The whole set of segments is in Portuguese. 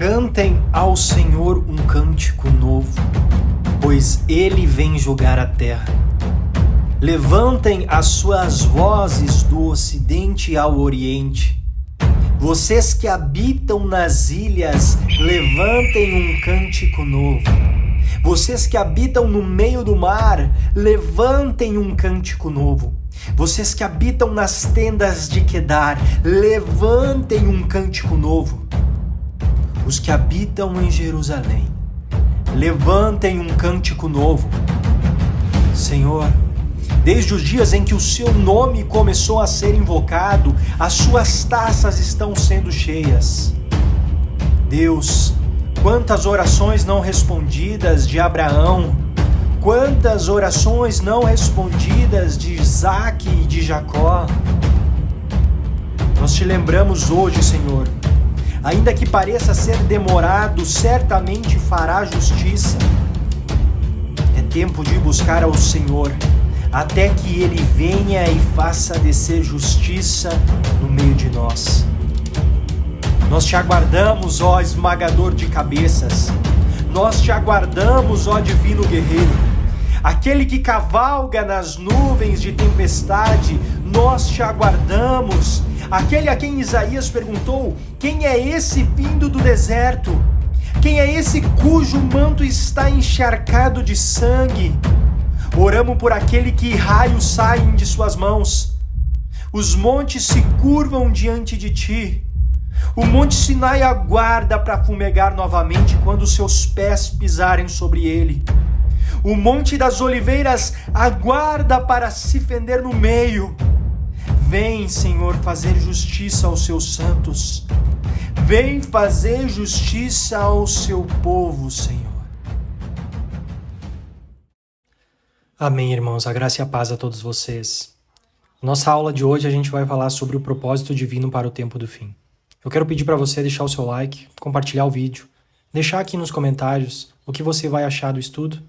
Cantem ao Senhor um cântico novo, pois Ele vem julgar a terra. Levantem as suas vozes do ocidente ao oriente. Vocês que habitam nas ilhas, levantem um cântico novo. Vocês que habitam no meio do mar, levantem um cântico novo. Vocês que habitam nas tendas de Quedar, levantem um cântico novo. Os que habitam em Jerusalém, levantem um cântico novo. Senhor, desde os dias em que o seu nome começou a ser invocado, as suas taças estão sendo cheias. Deus, quantas orações não respondidas de Abraão, quantas orações não respondidas de Isaac e de Jacó. Nós te lembramos hoje, Senhor, ainda que pareça ser demorado, certamente fará justiça. É tempo de buscar ao Senhor, até que Ele venha e faça descer justiça no meio de nós. Nós te aguardamos, ó esmagador de cabeças. Nós te aguardamos, ó divino guerreiro. Aquele que cavalga nas nuvens de tempestade, nós te aguardamos. Aquele a quem Isaías perguntou: quem é esse vindo do deserto? Quem é esse cujo manto está encharcado de sangue? Oramos por aquele que raios saem de suas mãos. Os montes se curvam diante de ti. O monte Sinai aguarda para fumegar novamente quando seus pés pisarem sobre ele. O monte das oliveiras aguarda para se fender no meio. Vem, Senhor, fazer justiça aos seus santos. Vem fazer justiça ao seu povo, Senhor. Amém, irmãos. A graça e a paz a todos vocês. Nossa aula de hoje a gente vai falar sobre o propósito divino para o tempo do fim. Eu quero pedir para você deixar o seu like, compartilhar o vídeo, deixar aqui nos comentários o que você vai achar do estudo,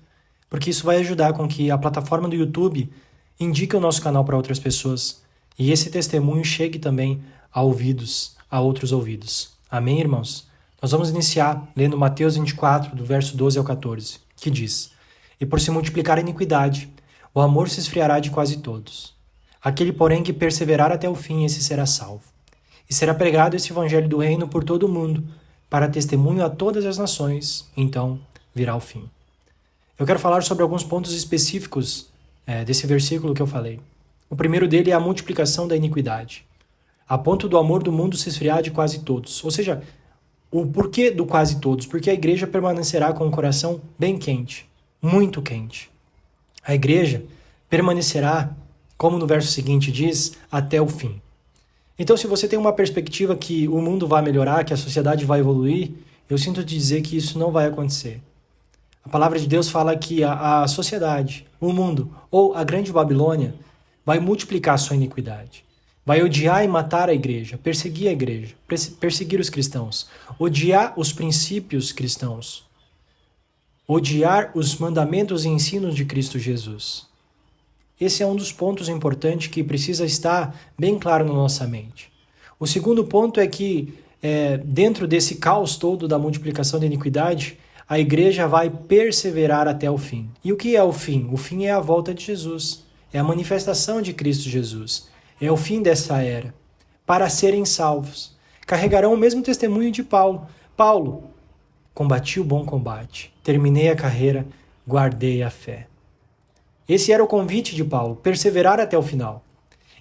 porque isso vai ajudar com que a plataforma do YouTube indique o nosso canal para outras pessoas e esse testemunho chegue também a outros ouvidos. Amém, irmãos? Nós vamos iniciar lendo Mateus 24, do verso 12 ao 14, que diz: E por se multiplicar a iniquidade, o amor se esfriará de quase todos. Aquele, porém, que perseverar até o fim, esse será salvo. E será pregado esse evangelho do reino por todo o mundo, para testemunho a todas as nações, então virá o fim. Eu quero falar sobre alguns pontos específicos desse versículo que eu falei. O primeiro dele é a multiplicação da iniquidade. A ponto do amor do mundo se esfriar de quase todos. Ou seja, o porquê do quase todos? Porque a igreja permanecerá com o coração bem quente, muito quente. A igreja permanecerá, como no verso seguinte diz, até o fim. Então, se você tem uma perspectiva que o mundo vai melhorar, que a sociedade vai evoluir, eu sinto dizer que isso não vai acontecer. A palavra de Deus fala que a sociedade, o mundo, ou a grande Babilônia, vai multiplicar a sua iniquidade. Vai odiar e matar a igreja, perseguir a igreja, perseguir os cristãos, odiar os princípios cristãos, odiar os mandamentos e ensinos de Cristo Jesus. Esse é um dos pontos importantes que precisa estar bem claro na nossa mente. O segundo ponto é que, dentro desse caos todo da multiplicação da iniquidade, a igreja vai perseverar até o fim. E o que é o fim? O fim é a volta de Jesus. É a manifestação de Cristo Jesus. É o fim dessa era. Para serem salvos. Carregarão o mesmo testemunho de Paulo. Paulo, combati o bom combate, terminei a carreira, guardei a fé. Esse era o convite de Paulo, perseverar até o final.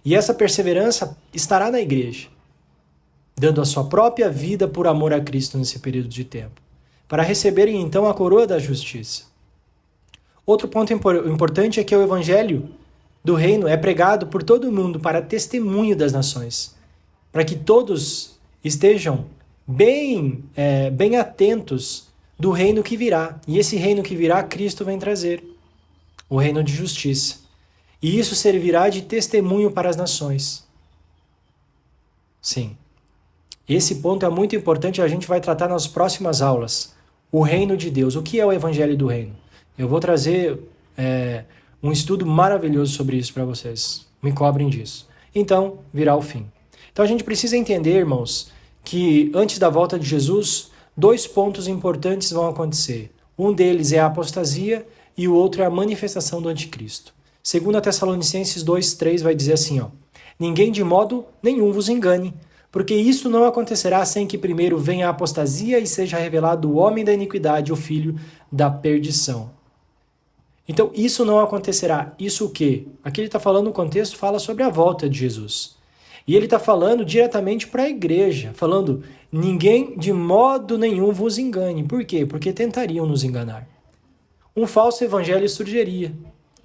E essa perseverança estará na igreja, dando a sua própria vida por amor a Cristo nesse período de tempo, para receberem então a coroa da justiça. Outro ponto importante é que o evangelho do reino é pregado por todo mundo para testemunho das nações, para que todos estejam bem atentos do reino que virá. E esse reino que virá, Cristo vem trazer. O reino de justiça. E isso servirá de testemunho para as nações. Sim. Esse ponto é muito importante e a gente vai tratar nas próximas aulas. O reino de Deus. O que é o evangelho do reino? Eu vou trazer um estudo maravilhoso sobre isso para vocês. Me cobrem disso. Então, virá o fim. Então a gente precisa entender, irmãos, que antes da volta de Jesus, dois pontos importantes vão acontecer. Um deles é a apostasia e o outro é a manifestação do anticristo. Segundo Tessalonicenses 2:3 vai dizer assim, ninguém de modo nenhum vos engane, porque isto não acontecerá sem que primeiro venha a apostasia e seja revelado o homem da iniquidade, o filho da perdição. Então, isso não acontecerá. Isso o quê? Aqui ele está falando, no contexto, fala sobre a volta de Jesus. E ele está falando diretamente para a igreja, falando, ninguém de modo nenhum vos engane. Por quê? Porque tentariam nos enganar. Um falso evangelho surgiria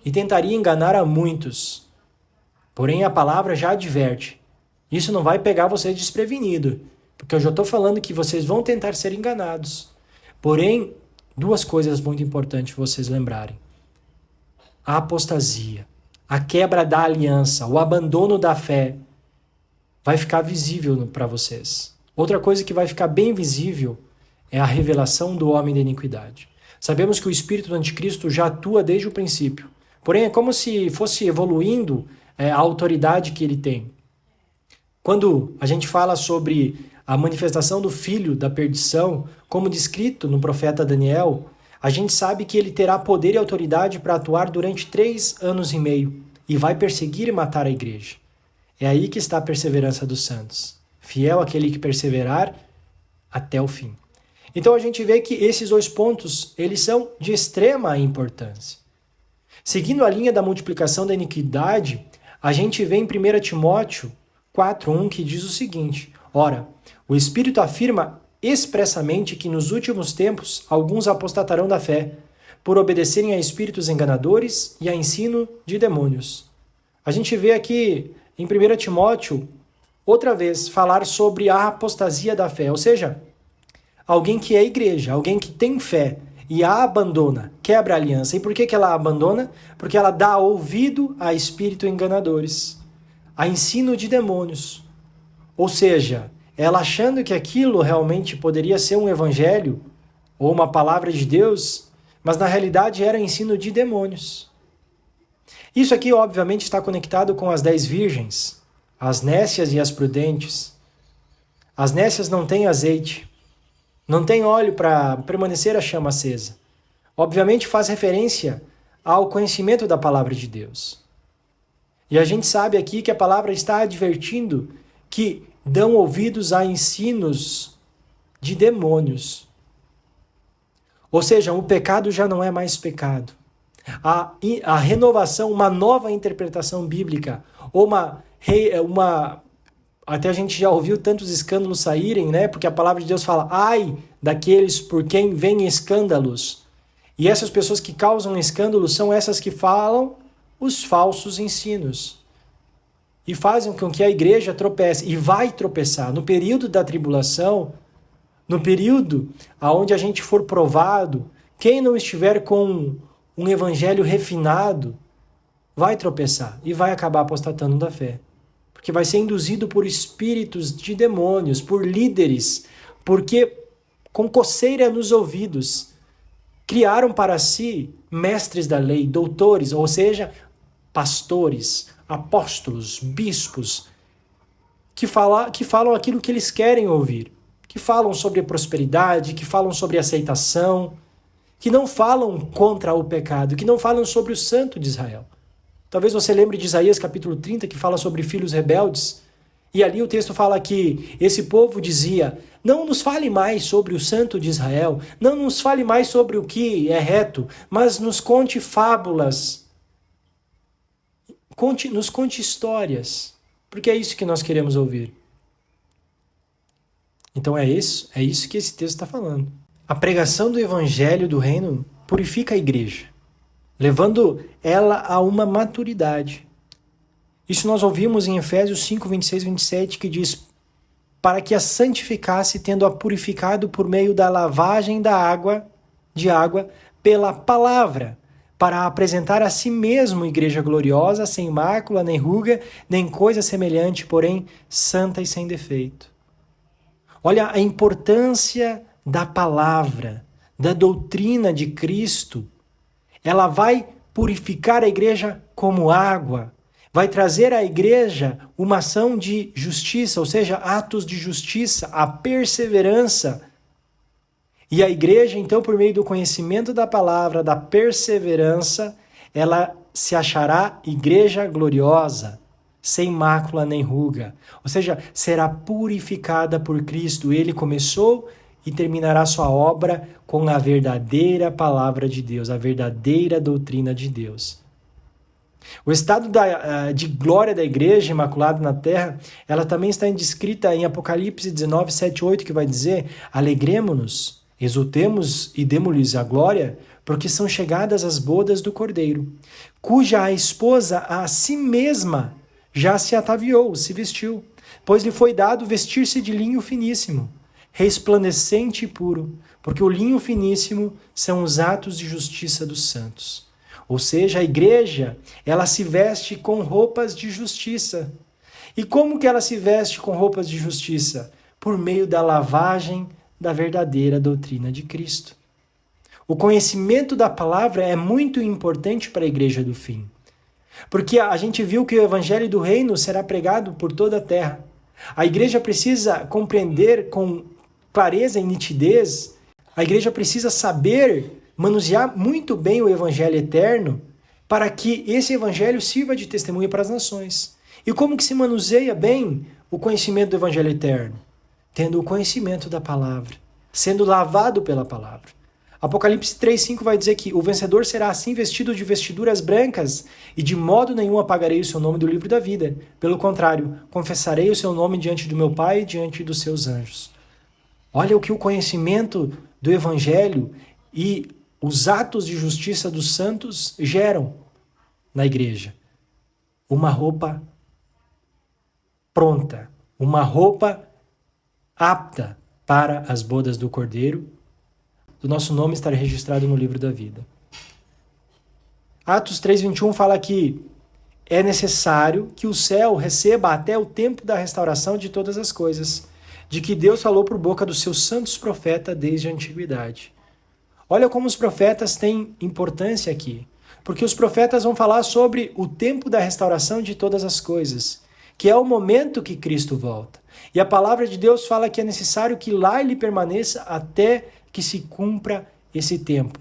e tentaria enganar a muitos. Porém, a palavra já adverte. Isso não vai pegar vocês desprevenido, porque eu já estou falando que vocês vão tentar ser enganados. Porém, duas coisas muito importantes vocês lembrarem. A apostasia, a quebra da aliança, o abandono da fé, vai ficar visível para vocês. Outra coisa que vai ficar bem visível é a revelação do homem da iniquidade. Sabemos que o espírito do anticristo já atua desde o princípio. Porém, é como se fosse evoluindo a autoridade que ele tem. Quando a gente fala sobre a manifestação do filho da perdição, como descrito no profeta Daniel, a gente sabe que ele terá poder e autoridade para atuar durante 3 anos e meio e vai perseguir e matar a igreja. É aí que está a perseverança dos santos. Fiel aquele que perseverar até o fim. Então a gente vê que esses dois pontos, eles são de extrema importância. Seguindo a linha da multiplicação da iniquidade, a gente vê em 1 Timóteo 4:1 que diz o seguinte: ora, o Espírito afirma expressamente que nos últimos tempos alguns apostatarão da fé, por obedecerem a espíritos enganadores e a ensino de demônios. A gente vê aqui em 1 Timóteo, outra vez, falar sobre a apostasia da fé, ou seja, alguém que é igreja, alguém que tem fé e a abandona, quebra a aliança. E por que ela abandona? Porque ela dá ouvido a espíritos enganadores, a ensino de demônios. Ou seja, ela achando que aquilo realmente poderia ser um evangelho ou uma palavra de Deus, mas na realidade era ensino de demônios. Isso aqui, obviamente, está conectado com as 10 virgens, as nécias e as prudentes. As nécias não têm azeite, não têm óleo para permanecer a chama acesa. Obviamente faz referência ao conhecimento da palavra de Deus. E a gente sabe aqui que a palavra está advertindo que dão ouvidos a ensinos de demônios. Ou seja, o pecado já não é mais pecado. A renovação, uma nova interpretação bíblica, ou até a gente já ouviu tantos escândalos saírem, né? Porque a palavra de Deus fala, ai daqueles por quem vêm escândalos. E essas pessoas que causam escândalos são essas que falam os falsos ensinos. E fazem com que a igreja tropece, e vai tropeçar. No período da tribulação, no período onde a gente for provado, quem não estiver com um evangelho refinado, vai tropeçar e vai acabar apostatando da fé. Porque vai ser induzido por espíritos de demônios, por líderes, porque com coceira nos ouvidos, criaram para si mestres da lei, doutores, ou seja, pastores, apóstolos, bispos, que falam aquilo que eles querem ouvir, que falam sobre prosperidade, que falam sobre aceitação, que não falam contra o pecado, que não falam sobre o santo de Israel. Talvez você lembre de Isaías capítulo 30, que fala sobre filhos rebeldes, e ali o texto fala que esse povo dizia, não nos fale mais sobre o santo de Israel, não nos fale mais sobre o que é reto, mas nos conte fábulas, nos conte histórias, porque é isso que nós queremos ouvir. Então é isso que esse texto está falando. A pregação do evangelho do reino purifica a igreja, levando ela a uma maturidade. Isso nós ouvimos em Efésios 5, 26 e 27, que diz, para que a santificasse, tendo-a purificado por meio da lavagem de água pela palavra, para a apresentar a si mesmo igreja gloriosa, sem mácula, nem ruga, nem coisa semelhante, porém santa e sem defeito. Olha a importância da palavra, da doutrina de Cristo. Ela vai purificar a igreja como água, vai trazer à igreja uma ação de justiça, ou seja, atos de justiça, a perseverança E a igreja, então, por meio do conhecimento da palavra, da perseverança, ela se achará igreja gloriosa, sem mácula nem ruga. Ou seja, será purificada por Cristo. Ele começou e terminará sua obra com a verdadeira palavra de Deus, a verdadeira doutrina de Deus. O estado de glória da igreja imaculada na terra, ela também está descrita em Apocalipse 19, 7, 8, que vai dizer: alegremo-nos, exultemos e demo-lhes a glória, porque são chegadas as bodas do Cordeiro, cuja a esposa a si mesma já se ataviou, se vestiu, pois lhe foi dado vestir-se de linho finíssimo, resplandecente e puro, porque o linho finíssimo são os atos de justiça dos santos. Ou seja, a igreja, ela se veste com roupas de justiça. E como que ela se veste com roupas de justiça? Por meio da lavagem da verdadeira doutrina de Cristo. O conhecimento da palavra é muito importante para a igreja do fim. Porque a gente viu que o evangelho do reino será pregado por toda a terra. A igreja precisa compreender com clareza e nitidez, a igreja precisa saber manusear muito bem o evangelho eterno para que esse evangelho sirva de testemunho para as nações. E como que se manuseia bem o conhecimento do evangelho eterno? Tendo o conhecimento da palavra, sendo lavado pela palavra. Apocalipse 3,5 vai dizer que o vencedor será assim vestido de vestiduras brancas e de modo nenhum apagarei o seu nome do livro da vida. Pelo contrário, confessarei o seu nome diante do meu Pai e diante dos seus anjos. Olha o que o conhecimento do evangelho e os atos de justiça dos santos geram na igreja. Uma roupa pronta, uma roupa apta para as bodas do Cordeiro, do nosso nome estar registrado no livro da vida. Atos 3,21 fala que é necessário que o céu receba até o tempo da restauração de todas as coisas, de que Deus falou por boca dos seus santos profetas desde a antiguidade. Olha como os profetas têm importância aqui, porque os profetas vão falar sobre o tempo da restauração de todas as coisas, que é o momento que Cristo volta. E a palavra de Deus fala que é necessário que lá ele permaneça até que se cumpra esse tempo.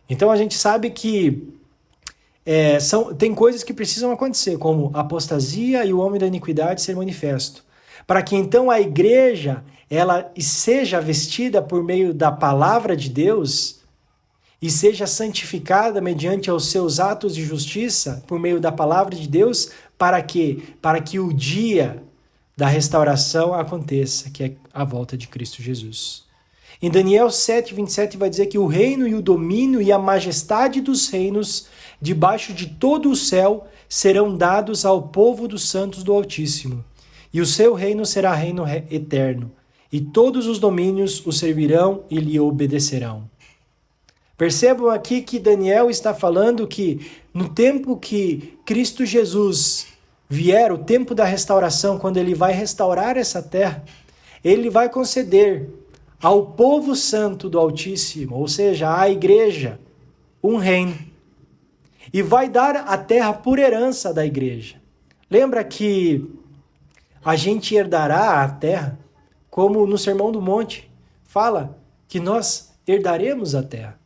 Então a gente sabe que tem coisas que precisam acontecer, como a apostasia e o homem da iniquidade ser manifesto, para que então a igreja ela seja vestida por meio da palavra de Deus e seja santificada mediante os seus atos de justiça por meio da palavra de Deus, para quê? Para que o dia da restauração aconteça, que é a volta de Cristo Jesus. Em Daniel 7:27 vai dizer que o reino e o domínio e a majestade dos reinos debaixo de todo o céu serão dados ao povo dos santos do Altíssimo. E o seu reino será reino eterno, e todos os domínios o servirão e lhe obedecerão. Percebam aqui que Daniel está falando que no tempo que Cristo Jesus vier, o tempo da restauração, quando ele vai restaurar essa terra, ele vai conceder ao povo santo do Altíssimo, ou seja, à igreja, um reino. E vai dar a terra por herança da igreja. Lembra que a gente herdará a terra, como no Sermão do Monte fala que nós herdaremos a terra.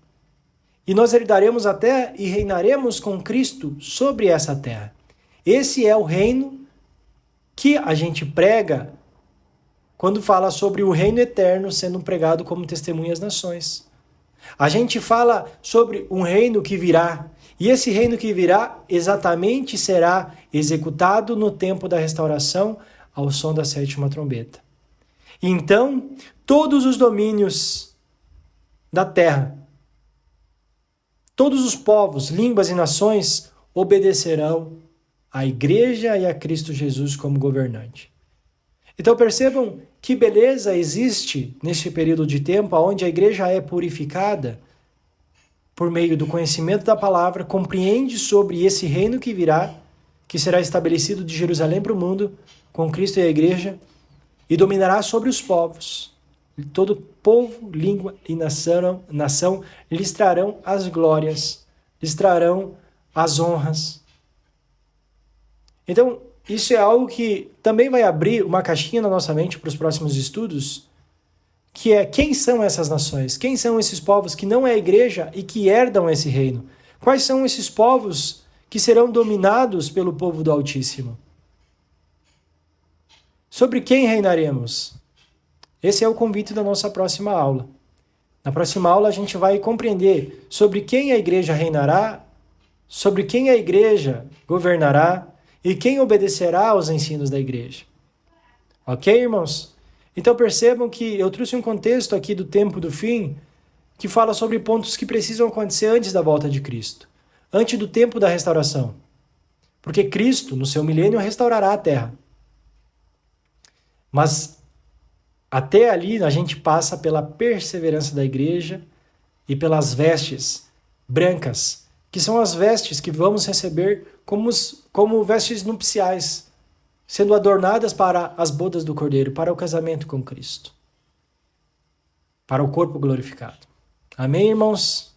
E nós herdaremos a terra e reinaremos com Cristo sobre essa terra. Esse é o reino que a gente prega quando fala sobre o reino eterno sendo pregado como testemunha às nações. A gente fala sobre um reino que virá, e esse reino que virá exatamente será executado no tempo da restauração ao som da 7ª trombeta. Então, todos os domínios da terra, todos os povos, línguas e nações obedecerão à igreja e a Cristo Jesus como governante. Então percebam que beleza existe neste período de tempo onde a igreja é purificada por meio do conhecimento da palavra, compreende sobre esse reino que virá, que será estabelecido de Jerusalém para o mundo, com Cristo e a igreja, e dominará sobre os povos. Todo povo, língua e nação lhes trarão as glórias, lhes trarão as honras. Então, isso é algo que também vai abrir uma caixinha na nossa mente para os próximos estudos, que é quem são essas nações? Quem são esses povos que não é a igreja e que herdam esse reino? Quais são esses povos que serão dominados pelo povo do Altíssimo? Sobre quem reinaremos? Esse é o convite da nossa próxima aula. Na próxima aula a gente vai compreender sobre quem a igreja reinará, sobre quem a igreja governará e quem obedecerá aos ensinos da igreja. Ok, irmãos? Então percebam que eu trouxe um contexto aqui do tempo do fim que fala sobre pontos que precisam acontecer antes da volta de Cristo, antes do tempo da restauração. Porque Cristo, no seu milênio, restaurará a terra. Mas até ali a gente passa pela perseverança da igreja e pelas vestes brancas, que são as vestes que vamos receber como vestes nupciais, sendo adornadas para as bodas do Cordeiro, para o casamento com Cristo, para o corpo glorificado. Amém, irmãos?